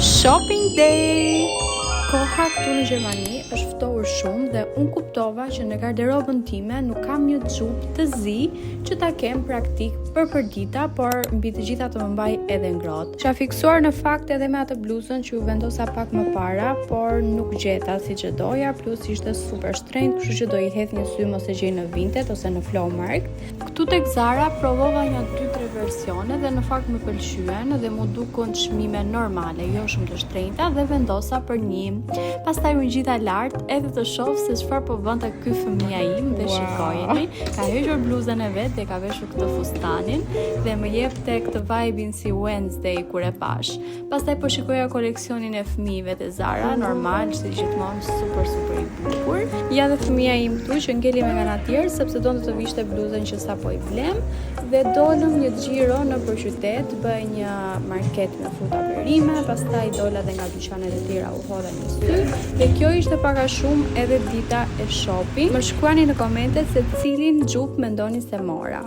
Shopping day! Koha këtu në Gjermani është ftohur shumë dhe unë kuptova që në garderobën time nuk kam një xhup të zi që ta kem praktik për përdita, por mbi të gjitha të më mbaj edhe ngrohtë. Isha fiksuar në fakt edhe me atë bluzën që u vendosa pak më para, por nuk gjeta siç e doja, plus ishte super shtrenjtë, kështu që do i hedh një sy mos e gjej në Vinted ose në Flowmarkt. Këtu tek Zara provova një 2-3 versione dhe në fakt më pëlqyen dhe mu dukun çmime normale, jo shumë të shtrenjta dhe vendosa për një. Pastaj u ngjita lart edhe të shoh se çfarë po bënte ky fëmia im dhe shikojeni, ka hequr bluzën e vet dhe ka veshur këtë fustanin dhe më jepte këtë vibe-in si Wednesday kur e pash. Pastaj po shikoja koleksionin e fëmijëve te Zara, normal, si gjithmonë super i bukur. Ja dhe fëmia im këtu që ngeli me nga tjerë sepse donte të vishte bluzën që sapo i blem dhe dolëm një xhiro nëpër qytet, bëj një market me fruta perime, pastaj dola dhe nga dyqanet e tjera u hodha një sy. Dhe kjo ishte pak a shumë edhe dita e shopping. Më shkruani në komente se cilin xhup mendoni se mora.